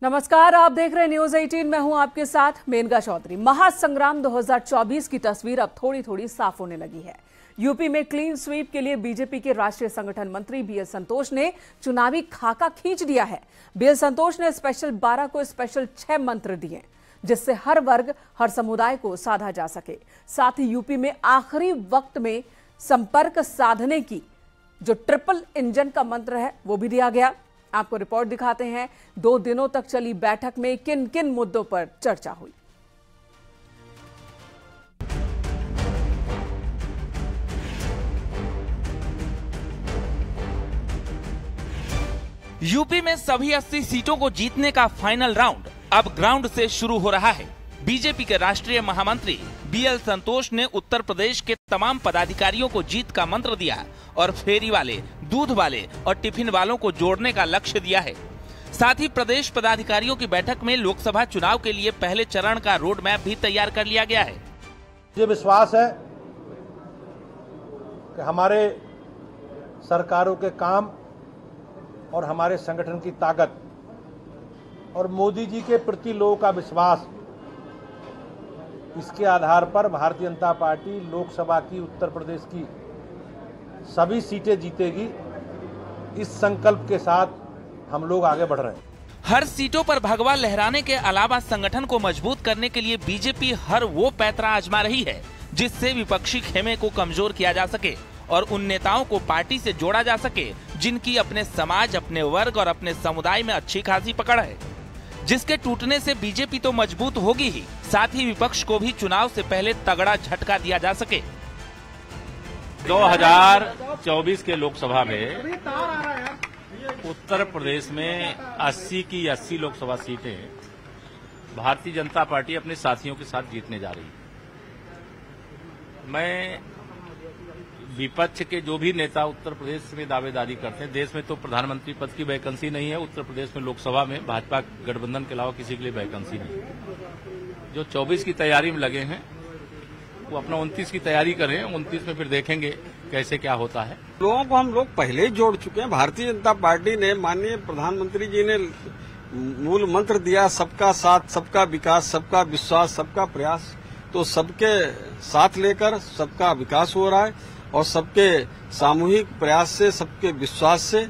नमस्कार, आप देख रहे हैं न्यूज 18। मैं हूं आपके साथ मेनका चौधरी। महासंग्राम 2024 की तस्वीर अब थोड़ी थोड़ी साफ होने लगी है। यूपी में क्लीन स्वीप के लिए बीजेपी के राष्ट्रीय संगठन मंत्री बीएल संतोष ने चुनावी खाका खींच दिया है। बीएल संतोष ने स्पेशल 12 को स्पेशल 6 मंत्र दिए, जिससे हर वर्ग, हर समुदाय को साधा जा सके। साथ ही यूपी में आखिरी वक्त में संपर्क साधने की जो ट्रिपल इंजन का मंत्र है वो भी दिया गया। आपको रिपोर्ट दिखाते हैं। 2 दिनों तक चली बैठक में किन किन मुद्दों पर चर्चा हुई। यूपी में सभी 80 सीटों को जीतने का फाइनल राउंड अब ग्राउंड से शुरू हो रहा है। बीजेपी के राष्ट्रीय महामंत्री बीएल संतोष ने उत्तर प्रदेश के तमाम पदाधिकारियों को जीत का मंत्र दिया और फेरी वाले, दूध वाले और टिफिन वालों को जोड़ने का लक्ष्य दिया है। साथ ही प्रदेश पदाधिकारियों की बैठक में लोकसभा चुनाव के लिए पहले चरण का रोड मैप भी तैयार कर लिया गया है। मुझे विश्वास है कि हमारे सरकारों के काम और हमारे संगठन की ताकत और मोदी जी के प्रति लोगों का विश्वास, इसके आधार पर भारतीय जनता पार्टी लोकसभा की उत्तर प्रदेश की सभी सीटें जीतेगी। इस संकल्प के साथ हम लोग आगे बढ़ रहे हैं। हर सीटों पर भगवा लहराने के अलावा संगठन को मजबूत करने के लिए बीजेपी हर वो पैंतरा आजमा रही है जिससे विपक्षी खेमे को कमजोर किया जा सके और उन नेताओं को पार्टी से जोड़ा जा सके जिनकी अपने समाज, अपने वर्ग और अपने समुदाय में अच्छी खासी पकड़ है, जिसके टूटने से बीजेपी तो मजबूत होगी ही, साथ ही विपक्ष को भी चुनाव से पहले तगड़ा झटका दिया जा सके। 2024 के लोकसभा में उत्तर प्रदेश में 80 की 80 लोकसभा सीटें भारतीय जनता पार्टी अपने साथियों के साथ जीतने जा रही है। मैं विपक्ष के जो भी नेता उत्तर प्रदेश में दावेदारी करते हैं, देश में तो प्रधानमंत्री पद की वैकेंसी नहीं है, उत्तर प्रदेश में लोकसभा में भाजपा गठबंधन के अलावा किसी के लिए वैकेंसी नहीं है। जो 24 की तैयारी में लगे हैं वो अपना 29 की तैयारी करें, 29 में फिर देखेंगे कैसे क्या होता है। लोगों को हम लोग पहले ही जोड़ चुके हैं। भारतीय जनता पार्टी ने, माननीय प्रधानमंत्री जी ने मूल मंत्र दिया, सबका साथ, सबका विकास, सबका विश्वास, सबका प्रयास। तो सबके साथ लेकर सबका विकास हो रहा है और सबके सामूहिक प्रयास से, सबके विश्वास से,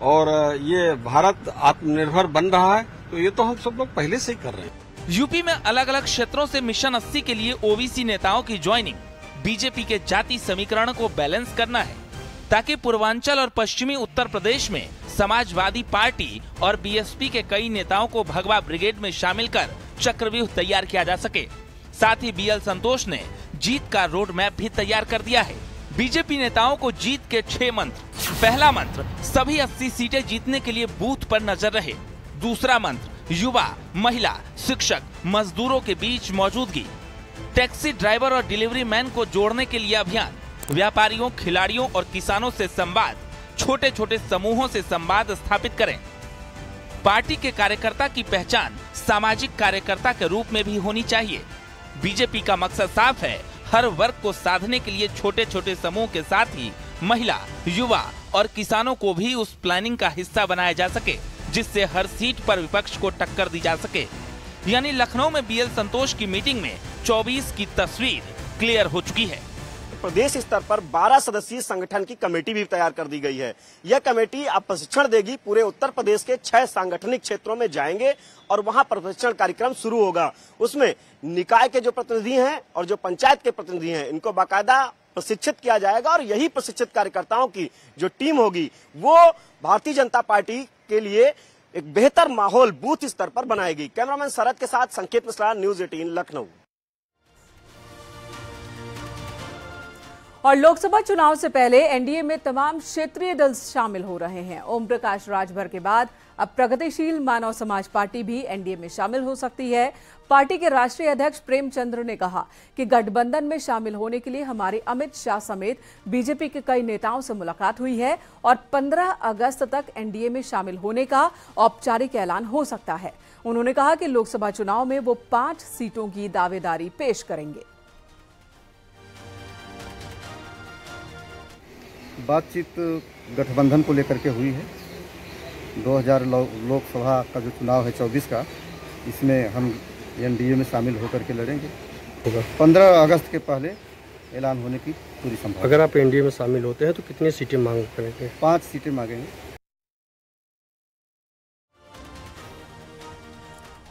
और ये भारत आत्मनिर्भर बन रहा है। तो ये तो हम सब लोग पहले से ही कर रहे हैं। यूपी में अलग अलग क्षेत्रों से मिशन 80 के लिए ओबीसी नेताओं की ज्वाइनिंग बीजेपी के जाति समीकरण को बैलेंस करना है, ताकि पूर्वांचल और पश्चिमी उत्तर प्रदेश में समाजवादी पार्टी और बीएसपी के कई नेताओं को भगवा ब्रिगेड में शामिल कर चक्रव्यूह तैयार किया जा सके। साथ ही बीएल संतोष ने जीत का रोड मैप भी तैयार कर दिया है। बीजेपी नेताओं को जीत के 6 मंत्र। पहला मंत्र, सभी 80 सीटें जीतने के लिए बूथ पर नजर रहे। दूसरा मंत्र, युवा, महिला, शिक्षक, मजदूरों के बीच मौजूदगी। टैक्सी ड्राइवर और डिलीवरी मैन को जोड़ने के लिए अभियान। व्यापारियों, खिलाड़ियों और किसानों से संवाद। छोटे छोटे समूहों से संवाद स्थापित करें। पार्टी के कार्यकर्ता की पहचान सामाजिक कार्यकर्ता के रूप में भी होनी चाहिए। बीजेपी का मकसद साफ है, हर वर्ग को साधने के लिए छोटे छोटे समूह के साथ ही महिला, युवा और किसानों को भी उस प्लानिंग का हिस्सा बनाया जा सके, जिससे हर सीट पर विपक्ष को टक्कर दी जा सके। यानी लखनऊ में बीएल संतोष की मीटिंग में 24 की तस्वीर क्लियर हो चुकी है। प्रदेश स्तर पर 12 सदस्यीय संगठन की कमेटी भी तैयार कर दी गई है। यह कमेटी अब प्रशिक्षण देगी, पूरे उत्तर प्रदेश के 6 सांगठनिक क्षेत्रों में जाएंगे और वहां प्रशिक्षण कार्यक्रम शुरू होगा। उसमें निकाय के जो प्रतिनिधि हैं और जो पंचायत के प्रतिनिधि हैं, इनको बाकायदा प्रशिक्षित किया जाएगा और यही प्रशिक्षित कार्यकर्ताओं की जो टीम होगी वो भारतीय जनता पार्टी के लिए एक बेहतर माहौल बूथ स्तर पर बनाएगी। कैमरामैन शरद के साथ संकेत मिश्रा, न्यूज 18 लखनऊ। और लोकसभा चुनाव से पहले एनडीए में तमाम क्षेत्रीय दल शामिल हो रहे हैं। ओम प्रकाश राजभर के बाद अब प्रगतिशील मानव समाज पार्टी भी एनडीए में शामिल हो सकती है। पार्टी के राष्ट्रीय अध्यक्ष प्रेमचंद्र ने कहा कि गठबंधन में शामिल होने के लिए हमारे अमित शाह समेत बीजेपी के कई नेताओं से मुलाकात हुई है और 15 अगस्त तक एनडीए में शामिल होने का औपचारिक ऐलान हो सकता है। उन्होंने कहा कि लोकसभा चुनाव में वो 5 सीटों की दावेदारी पेश करेंगे। बातचीत गठबंधन को लेकर के हुई है 2000 लोकसभा का जो चुनाव है 24 का, इसमें हम एनडीए में शामिल होकर के लड़ेंगे। 15 अगस्त के पहले ऐलान होने की पूरी संभावना। अगर आप एनडीए में शामिल होते हैं तो कितनी सीटें मांग करेंगे? 5 सीटें मांगेंगे।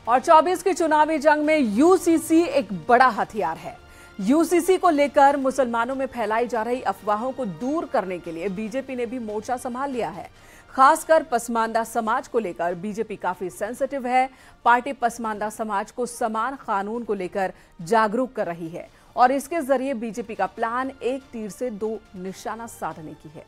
और 24 की चुनावी जंग में यूसीसी एक बड़ा हथियार है। यूसीसी को लेकर मुसलमानों में फैलाई जा रही अफवाहों को दूर करने के लिए बीजेपी ने भी मोर्चा संभाल लिया है। खासकर पसमानदा समाज को लेकर बीजेपी काफी सेंसिटिव है। पार्टी पसमानदा समाज को समान कानून को लेकर जागरूक कर रही है और इसके जरिए बीजेपी का प्लान एक तीर से 2 निशाना साधने की है।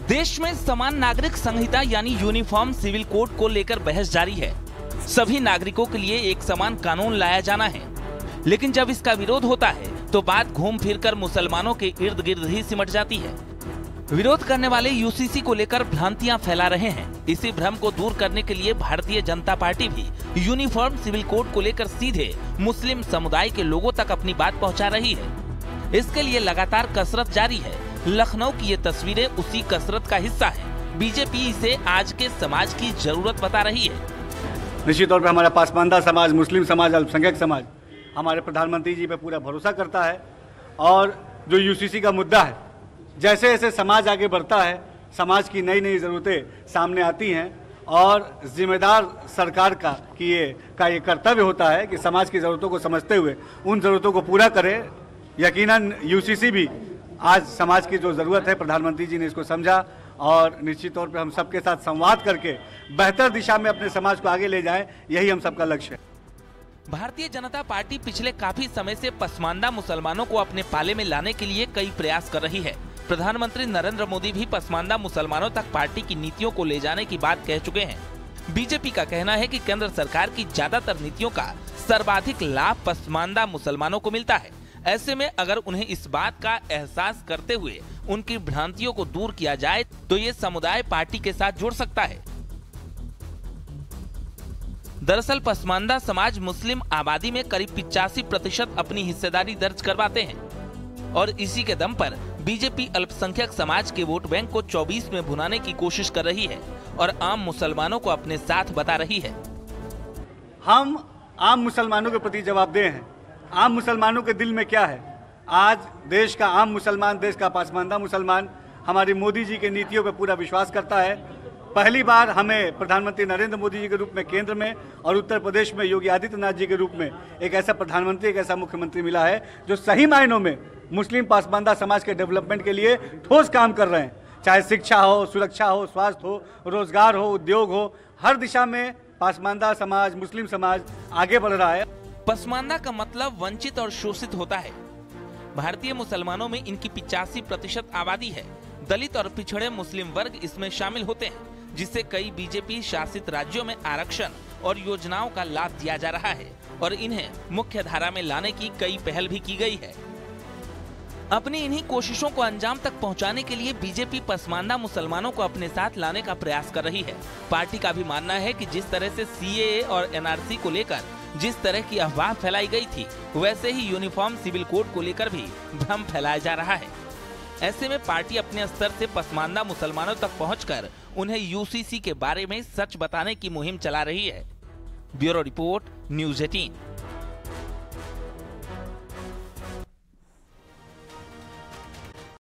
देश में समान नागरिक संहिता यानी यूनिफॉर्म सिविल कोड को लेकर बहस जारी है। सभी नागरिकों के लिए एक समान कानून लाया जाना है, लेकिन जब इसका विरोध होता है तो बात घूम फिरकर मुसलमानों के इर्द गिर्द ही सिमट जाती है। विरोध करने वाले यूसीसी को लेकर भ्रांतियां फैला रहे हैं। इसी भ्रम को दूर करने के लिए भारतीय जनता पार्टी भी यूनिफॉर्म सिविल कोड को लेकर सीधे मुस्लिम समुदाय के लोगों तक अपनी बात पहुंचा रही है। इसके लिए लगातार कसरत जारी है। लखनऊ की ये तस्वीरें उसी कसरत का हिस्सा है। बीजेपी इसे आज के समाज की जरूरत बता रही है। निश्चित तौर पर हमारा पसमानदा समाज, मुस्लिम समाज, अल्पसंख्यक समाज हमारे प्रधानमंत्री जी पे पूरा भरोसा करता है और जो यूसीसी का मुद्दा है, जैसे जैसे समाज आगे बढ़ता है, समाज की नई नई ज़रूरतें सामने आती हैं और जिम्मेदार सरकार का ये कर्तव्य होता है कि समाज की ज़रूरतों को समझते हुए उन ज़रूरतों को पूरा करे। यकीनन यूसीसी भी आज समाज की जो ज़रूरत है, प्रधानमंत्री जी ने इसको समझा और निश्चित तौर पे हम सबके साथ संवाद करके बेहतर दिशा में अपने समाज को आगे ले जाएं, यही हम सबका लक्ष्य है। भारतीय जनता पार्टी पिछले काफी समय से पसमानदा मुसलमानों को अपने पाले में लाने के लिए कई प्रयास कर रही है। प्रधानमंत्री नरेंद्र मोदी भी पसमानदा मुसलमानों तक पार्टी की नीतियों को ले जाने की बात कह चुके हैं। बीजेपी का कहना है कि केंद्र सरकार की ज्यादातर नीतियों का सर्वाधिक लाभ पसमानदा मुसलमानों को मिलता है। ऐसे में अगर उन्हें इस बात का एहसास करते हुए उनकी भ्रांतियों को दूर किया जाए तो ये समुदाय पार्टी के साथ जुड़ सकता है। दरअसल पसमानदा समाज मुस्लिम आबादी में करीब 85% अपनी हिस्सेदारी दर्ज करवाते हैं और इसी के दम पर बीजेपी अल्पसंख्यक समाज के वोट बैंक को 24 में भुनाने की कोशिश कर रही है और आम मुसलमानों को अपने साथ बता रही है। हम आम मुसलमानों के प्रति जवाबदेह हैं। आम मुसलमानों के दिल में क्या है? आज देश का आम मुसलमान, देश का पसमानदा मुसलमान हमारी मोदी जी के नीतियों पर पूरा विश्वास करता है। पहली बार हमें प्रधानमंत्री नरेंद्र मोदी जी के रूप में केंद्र में और उत्तर प्रदेश में योगी आदित्यनाथ जी के रूप में एक ऐसा प्रधानमंत्री, एक ऐसा मुख्यमंत्री मिला है जो सही मायनों में मुस्लिम पसमानदा समाज के डेवलपमेंट के लिए ठोस काम कर रहे हैं। चाहे शिक्षा हो, सुरक्षा हो, स्वास्थ्य हो, रोजगार हो, उद्योग हो, हर दिशा में पसमानदा समाज, मुस्लिम समाज आगे बढ़ रहा है। पसमानदा का मतलब वंचित और शोषित होता है। भारतीय मुसलमानों में इनकी 85% आबादी है। दलित और पिछड़े मुस्लिम वर्ग इसमें शामिल होते हैं, जिससे कई बीजेपी शासित राज्यों में आरक्षण और योजनाओं का लाभ दिया जा रहा है और इन्हें मुख्य धारा में लाने की कई पहल भी की गई है। अपनी इन्हीं कोशिशों को अंजाम तक पहुंचाने के लिए बीजेपी पसमानदा मुसलमानों को अपने साथ लाने का प्रयास कर रही है। पार्टी का भी मानना है कि जिस तरह से सीएए और एनआरसी को लेकर जिस तरह की अफवाह फैलाई गई थी, वैसे ही यूनिफॉर्म सिविल कोड को लेकर भी भ्रम फैलाया जा रहा है। ऐसे में पार्टी अपने स्तर से पसमानदा मुसलमानों तक पहुंचकर उन्हें यूसीसी के बारे में सच बताने की मुहिम चला रही है। Bureau report, news 18।